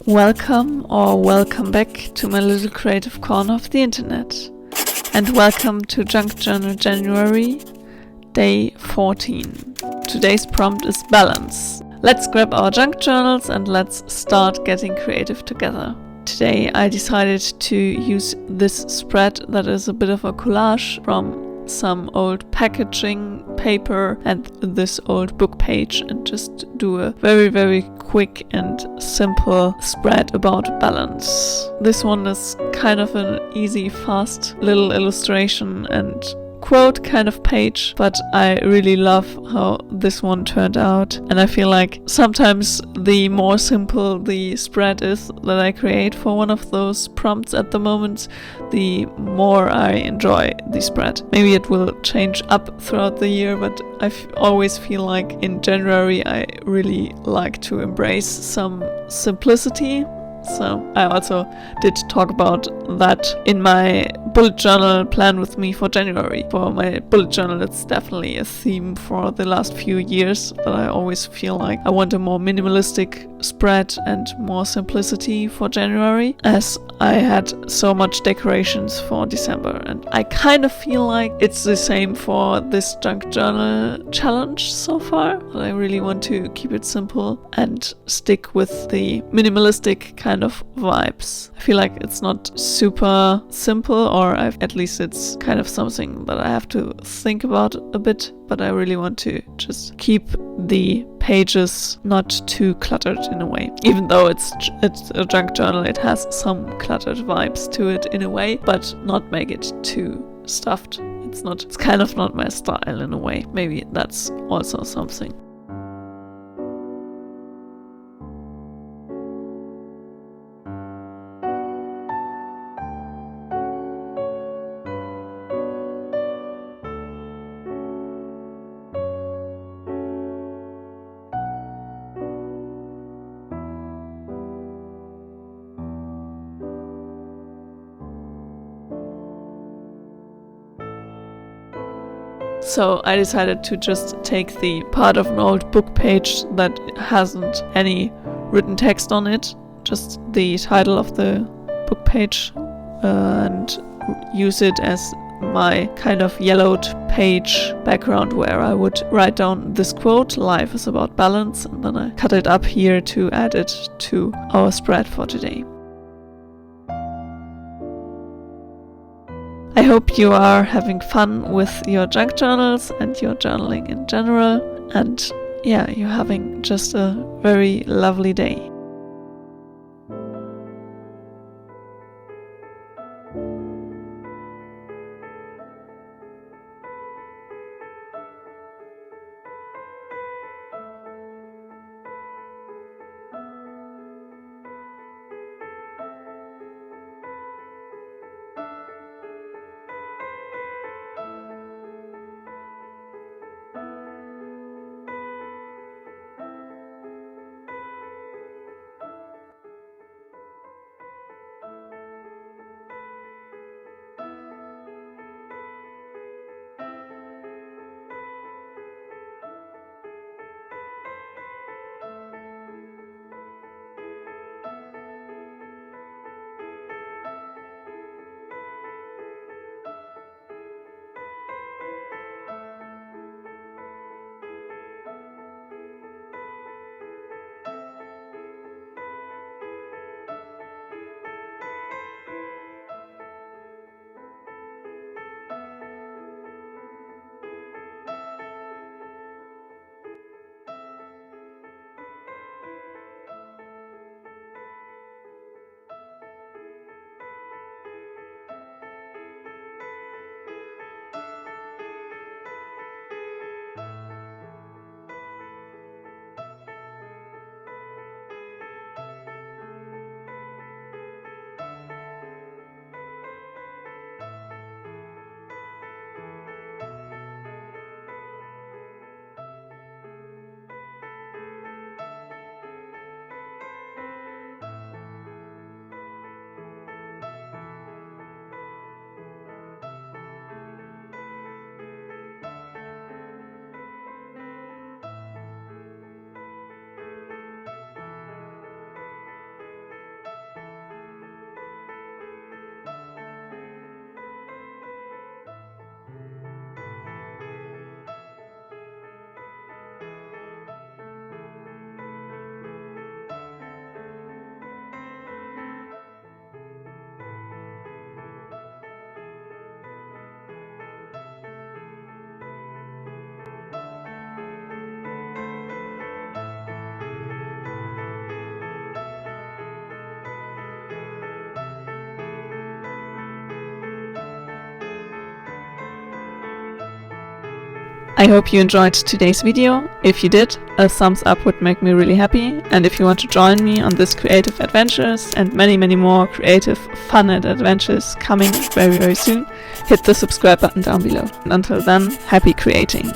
Welcome back to my little creative corner of the internet. And welcome to Junk Journal January, day 14. Today's prompt is balance. Let's grab our junk journals and let's start getting creative together. Today I decided to use this spread that is a bit of a collage from some old packaging paper and this old book page and just do a very quick and simple spread about balance. This one is kind of an easy, fast little illustration and quote kind of page, but I really love how this one turned out, and I feel like sometimes the more simple the spread is that I create for one of those prompts at the moment, the more I enjoy the spread. Maybe it will change up throughout the year, but I always feel like in January I really like to embrace some simplicity. So I also did talk about that in my bullet journal plan with me for January. For my bullet journal, it's definitely a theme for the last few years that I always feel like I want a more minimalistic spread and more simplicity for January, as I had so much decorations for December. And I kind of feel like it's the same for this junk journal challenge so far. I really want to keep it simple and stick with the minimalistic kind of vibes. I feel like it's not super simple, or at least it's kind of something that I have to think about a bit, but I really want to just keep the pages not too cluttered in a way. Even though it's a junk journal, it has some cluttered vibes to it in a way, but not make it too stuffed. It's kind of not my style in a way. Maybe that's also something. So I decided to just take the part of an old book page that hasn't any written text on it, just the title of the book page, and use it as my kind of yellowed page background where I would write down this quote, "Life is about balance," and then I cut it up here to add it to our spread for today. I hope you are having fun with your junk journals and your journaling in general, and yeah, you're having just a very lovely day. I hope you enjoyed today's video. If you did, a thumbs up would make me really happy. And if you want to join me on this creative adventures and many more creative fun and adventures coming very soon, hit the subscribe button down below. And until then, happy creating!